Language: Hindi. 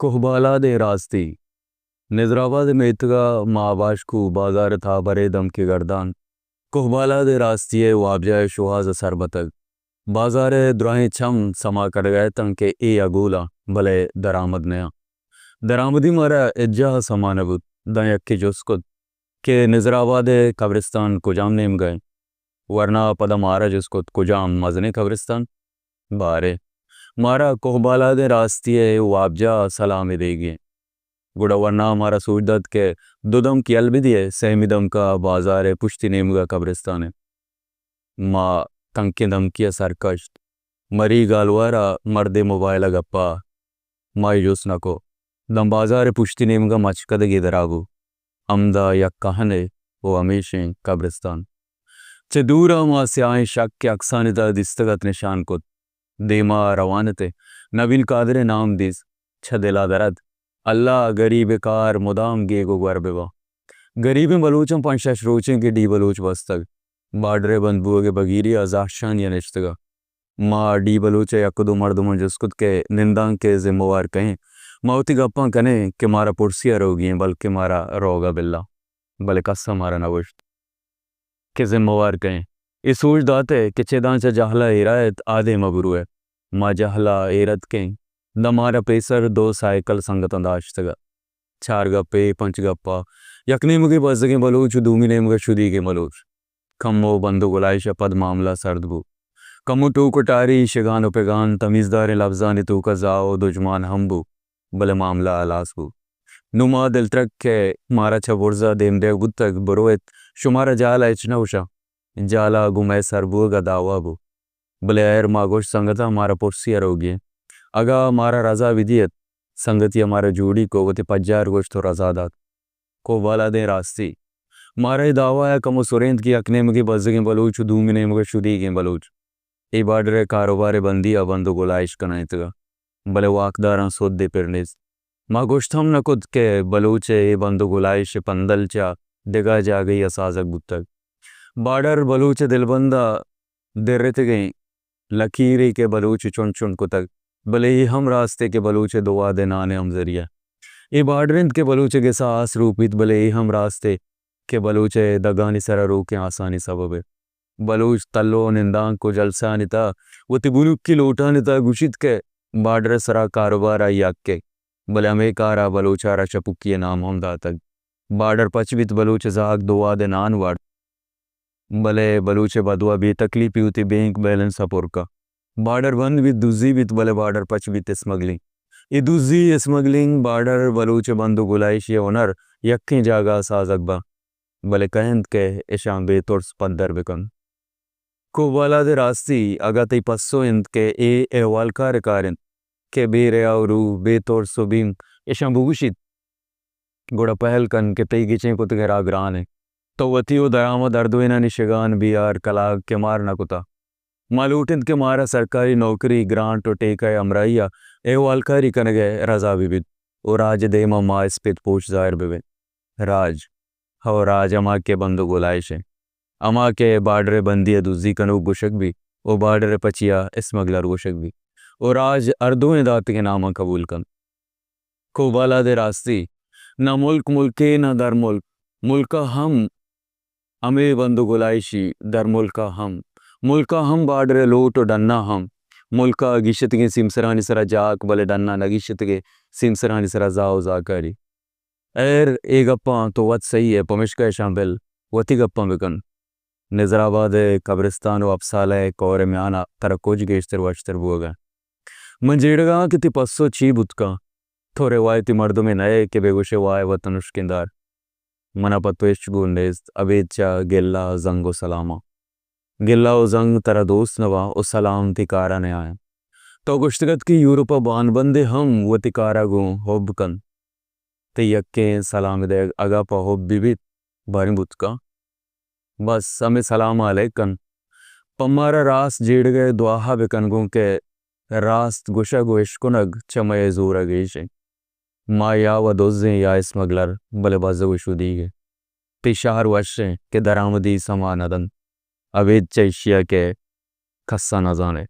कोहबाला दे रास्ती निजराबाद में इतगा माबाश को बाजार था बरे दम के गर्दान कोहबाला दे रास्तिये वाबजाए शुहाज सरबतक बाजार द्राही छम समा कर गए तंग के ए अगूला भले दरामद नया दरामदी मारा इज्जा समानबुत दयक के जुस्कुत के निजराबाद कब्रिस्तान कुजाम नेम गए वरना पदा मारा जुस्कुत कुजाम मजने कब्रिस्तान बारे मारा कोहबाला दे रास्तिये वाबजा सलामी देगी गुड़ा वरना हमारा सूजदत के दुदम की अलबिदिये सहमिदम का बाजार पुश्ती नेमगा कब्रिस्तान है माँ तंके दमकिया सरकश मरी गालवारा मर्दे मोबाइल गप्पा माई जोसना को दम बाजार पुश्ती नेमगा मचकदगी दरागू अमदा या कहने वो हमेशा कब्रिस्तान चे दूरा माँ से आए शक के अक्सानिता दिस्तगत निशान को देमा रवानते नबील कादरे नाम दिस छदिला दरद अल्लाह गरीब कार मुदाम गे गो गरबेवा गरीब बलूचम पंचाश रोचें के डी बलूच बस्तक बाडरे बंदबुआ के बगीरी आजाशान या निश्तगा माँ डी बलूचे यकदो मर्दुमन जस्कुत के निंदांग के जिम्मेवार कहें मौती गप्पा कने कि मारा पुरसिया रोगी हैं बल्कि मारा रोगा बिल्ला भले कस्सा मारा नवश्त के जिम्मेवार कहें इस सोच दाते कि चेदान चा जहला इरायत आधे मबरू है माँ जहला एरत के दमारा पेसर दो साइकिल संगत अंदाश्तगा चार गप्पे पंच गप्पा यकने मुगे बजगे बलूच दूमिने मुगे शुदी के बलूच कम्मो बंदो गुलाइश पद मामला सर्दबू कमु टू कटारी शिगान उपेगान तमीज़दार लफ्जान तू का जाओ दुजमान हमबू भले मामला अलासबू नुमा दिल ट्रक के मारा छबुर्जा देम देव गुत्तक बरोत शुमारा जाला इचनौशा जाला गुमै सरबू का दावाबू भले एर मागोश संगता मारा पुरसिया रोगी अगा मारा रजा विदियत संगति हमारा जोड़ी को वते पज्जार गोश तो रजादात को वाला दे रास्ती मारा दावा है कमो सुरेंद की अकने मुगे बजगे बलूच दूमिने मुगे शुदी के बलूच ए बाडरे कारोबार बंदी अबंदो गुलाइश कनाइतगा भले वाकदारां सोदे पिरनेस माँ गोश्तम नकुद के बलूचे ए बंदो गुलाइश पंदल चा दिगा जा गई असाजक बुतक बाडर बलूचे दिलबंदा दिरत गई लकीरी के बलूच चुन चुन कुतक भले ही हम रास्ते के बलूचे दुआ दे नाने हम जरिया ये बाडरिंद के बलूचे के सास रूपित भले ही हम रास्ते के बलूचे दगानी सरा रू के आसानी सबब बलूच तल्लो निंदांग को जलसानिता वो तिबुनुक की लोटानिता गुशित के बाडर सरा कारोबार आई के भले हमें कारा बलूचारा चपुक्की नाम हम दातक बाडर पचवित बलूचे जाग दुआ दे नान वाड़ भले बलूचे बदुआ भी तकलीफी होती बैंक बैलेंस अपुर का बार्डर वन विद दुजी विद भले बार्डर पच विद स्मगलिंग ये दुजी स्मगलिंग बार्डर बलूचे बंदो गुलाइश ये ओनर यक्की जागा साजकबा भले कहंद के इशाम बेतोड़ स्पंदर बिकन को वाला दे रास्ती अगतई पस्सो इंद के ए वालकार कारिन के बेरे आउरू बेतोड़ सुबीम इशाम बुगुशित गोड़ा पहल कन के तई गिचे कुत घेरा ग्रान है तो वतियो दयामद अर्दुइना निशगान बियार कलाग के मारना कुता मालूटिंद के मारा सरकारी नौकरी ग्रांट टेका अमराइया ए वालकारी कनगे रजा विविध और राज देमा माँ स्पित पूछ जाहिर बिविध राज हो राज अमा के बंदो गुलाइश है अमा के बाडरे बंदी दुजी कनु गुशक भी ओ बाडरे पचिया स्मगलर गुशक भी और राज अर्दुए दात के नामा कबूल कन को बाला दे रास्ती न मुल्क मुल्के न दर मुल्क मुल्का हम अमे बंदो गुलाइशी दर मुल्का हम बाडरे लोटो डन्ना हम मुल्का गिशत के सिमसरानी सरा जाक भले डन्ना नगिशत के सिमसरानी सरा जाओ जाकारी एर ए गप्पा तो वत सही है पमिश्का शामिल वती गप्पा बिकन निजराबाद कब्रिस्तान व अफसाल कौर में आना तरह कुछ गेश्तर वश्तर बुआ मंजेड़गा कि पस्सो ची बुतका तो रिवायती मर्दों में नए के बेगुशे वाय व तनुष्किंदार मना पत्वेश गुंडेज अबेचा गिल्ला जंगो सलामा गिल्ला व जंग तरह दोस्त नवा और सलाम तिकारा ने आया तो गुश्तगत की यूरोपा बान बंदे हम वो तिकारा गो होब कन ते यक्के सलाम दे अगा पा होब बिबित बारी बुतका बस हमें सलाम अलैकन पम्मारा रास जेड़ गए दुआहा बेकन गो के रास्त गुशा गो इश्कुनग चमय जोरा गेशे माया व दोजे या स्मगलर भले बाजो शुदी गे तिशार वशे के दरामदी समानदन अवेद चैशिया के खस्सा न जाने